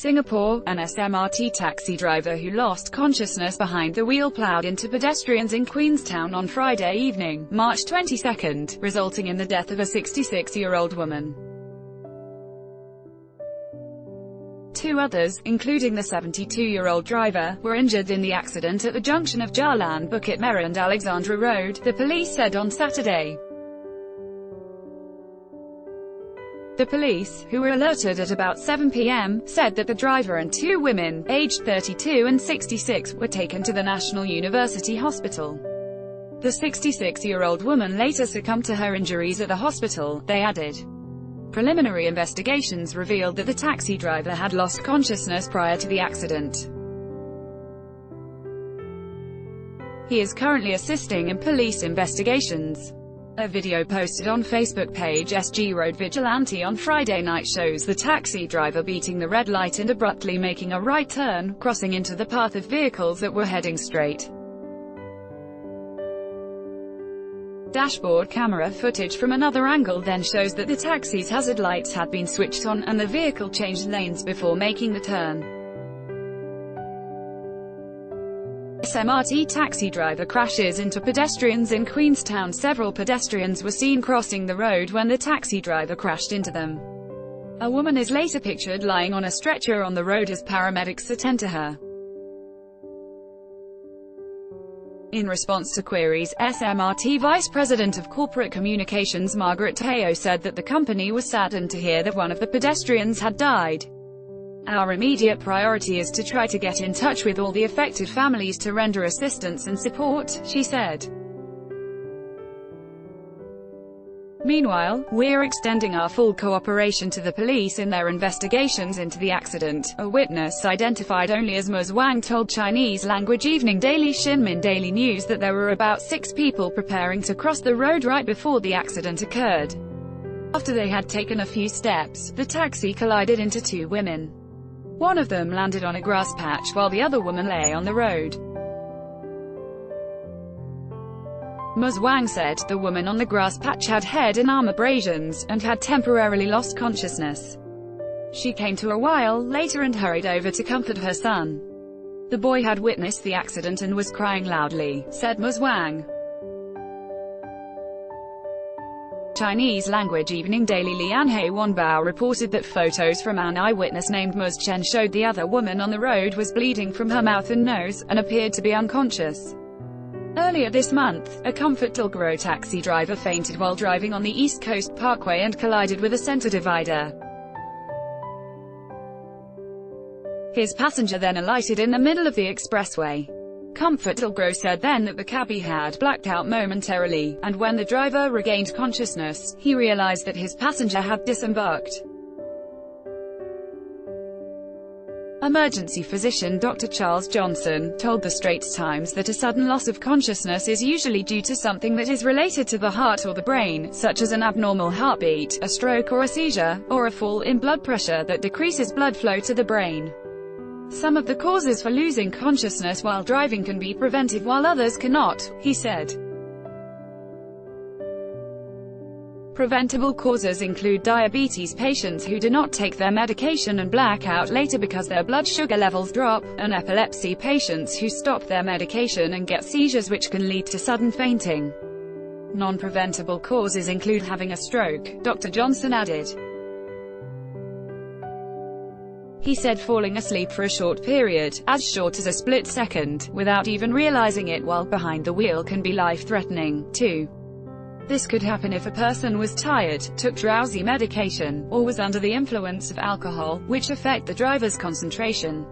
Singapore, an SMRT taxi driver who lost consciousness behind the wheel plowed into pedestrians in Queenstown on Friday evening, March 22, resulting in the death of a 66-year-old woman. Two others, including the 72-year-old driver, were injured in the accident at the junction of Jalan Bukit Merah and Alexandra Road, the police said on Saturday. The police, who were alerted at about 7 p.m., said that the driver and two women, aged 32 and 66, were taken to the National University Hospital. The 66-year-old woman later succumbed to her injuries at the hospital, they added. Preliminary investigations revealed that the taxi driver had lost consciousness prior to the accident. He is currently assisting in police investigations. A video posted on Facebook page SG Road Vigilante on Friday night shows the taxi driver beating the red light and abruptly making a right turn, crossing into the path of vehicles that were heading straight. Dashboard camera footage from another angle then shows that the taxi's hazard lights had been switched on, and the vehicle changed lanes before making the turn. SMRT taxi driver crashes into pedestrians in Queenstown. Several pedestrians were seen crossing the road when the taxi driver crashed into them. A woman is later pictured lying on a stretcher on the road as paramedics attend to her. In response to queries, SMRT Vice President of Corporate Communications Margaret Teo said that the company was saddened to hear that one of the pedestrians had died. Our immediate priority is to try to get in touch with all the affected families to render assistance and support, she said. Meanwhile, we're extending our full cooperation to the police in their investigations into the accident, a witness identified only as Ms. Wang told Chinese-language evening Daily Xinmin Daily News that there were about 6 people preparing to cross the road right before the accident occurred. After they had taken a few steps, the taxi collided into 2 women. One of them landed on a grass patch while the other woman lay on the road. Ms. Wang said, the woman on the grass patch had head and arm abrasions, and had temporarily lost consciousness. She came to a while later and hurried over to comfort her son. The boy had witnessed the accident and was crying loudly, said Ms. Wang. Chinese-language evening daily Lianhe Wanbao reported that photos from an eyewitness named Ms. Chen showed the other woman on the road was bleeding from her mouth and nose, and appeared to be unconscious. Earlier this month, a ComfortDelGro taxi driver fainted while driving on the East Coast Parkway and collided with a center divider. His passenger then alighted in the middle of the expressway. ComfortDelGro said then that the cabbie had blacked out momentarily, and when the driver regained consciousness, he realized that his passenger had disembarked. Emergency physician Dr. Charles Johnson told the Straits Times that a sudden loss of consciousness is usually due to something that is related to the heart or the brain, such as an abnormal heartbeat, a stroke or a seizure, or a fall in blood pressure that decreases blood flow to the brain. Some of the causes for losing consciousness while driving can be prevented while others cannot, he said. Preventable causes include diabetes patients who do not take their medication and black out later because their blood sugar levels drop, and epilepsy patients who stop their medication and get seizures which can lead to sudden fainting. Non-preventable causes include having a stroke, Dr. Johnson added. He said falling asleep for a short period, as short as a split second, without even realizing it while behind the wheel can be life-threatening, too. This could happen if a person was tired, took drowsy medication, or was under the influence of alcohol, which affect the driver's concentration.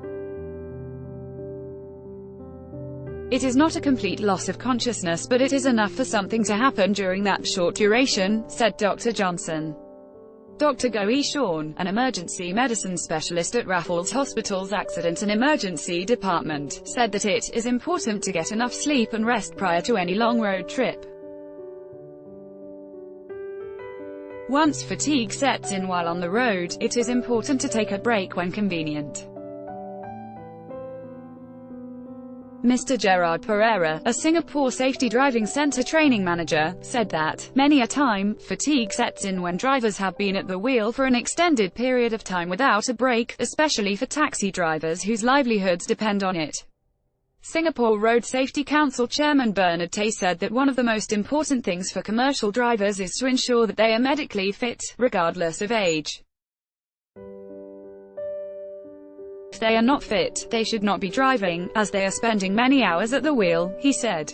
It is not a complete loss of consciousness, but it is enough for something to happen during that short duration, said Dr. Johnson. Dr. Goe Shawn, an emergency medicine specialist at Raffles Hospital's Accident and Emergency Department, said that it is important to get enough sleep and rest prior to any long road trip. Once fatigue sets in while on the road, it is important to take a break when convenient. Mr. Gerard Pereira, a Singapore Safety Driving Center training manager, said that, many a time, fatigue sets in when drivers have been at the wheel for an extended period of time without a break, especially for taxi drivers whose livelihoods depend on it. Singapore Road Safety Council Chairman Bernard Tay said that one of the most important things for commercial drivers is to ensure that they are medically fit, regardless of age. If they are not fit, they should not be driving, as they are spending many hours at the wheel, he said.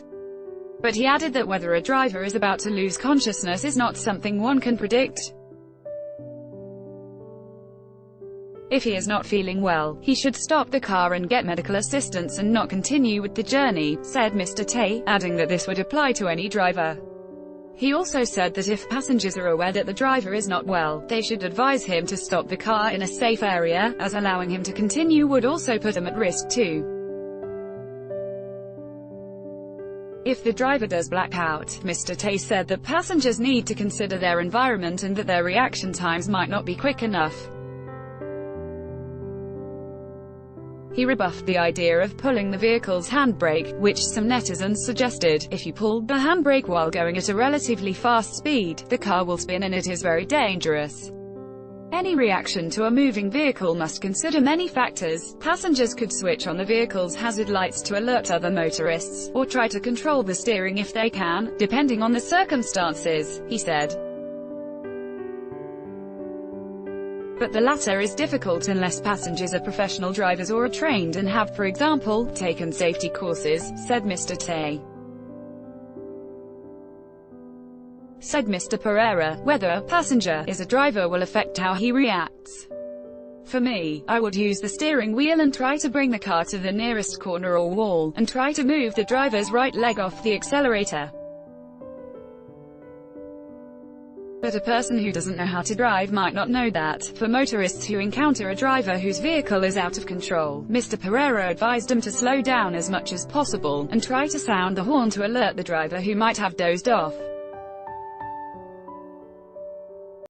But he added that whether a driver is about to lose consciousness is not something one can predict. If he is not feeling well, he should stop the car and get medical assistance and not continue with the journey, said Mr. Tay, adding that this would apply to any driver. He also said that if passengers are aware that the driver is not well, they should advise him to stop the car in a safe area, as allowing him to continue would also put them at risk too. If the driver does black out, Mr. Tay said that passengers need to consider their environment and that their reaction times might not be quick enough. He rebuffed the idea of pulling the vehicle's handbrake, which some netizens suggested. If you pull the handbrake while going at a relatively fast speed, the car will spin and it is very dangerous. Any reaction to a moving vehicle must consider many factors. Passengers could switch on the vehicle's hazard lights to alert other motorists, or try to control the steering if they can, depending on the circumstances, he said. But the latter is difficult unless passengers are professional drivers or are trained and have, for example, taken safety courses, said Mr. Tay. Said Mr. Pereira, whether a passenger is a driver will affect how he reacts. For me, I would use the steering wheel and try to bring the car to the nearest corner or wall, and try to move the driver's right leg off the accelerator. But a person who doesn't know how to drive might not know that. For motorists who encounter a driver whose vehicle is out of control, Mr. Pereira advised them to slow down as much as possible, and try to sound the horn to alert the driver who might have dozed off.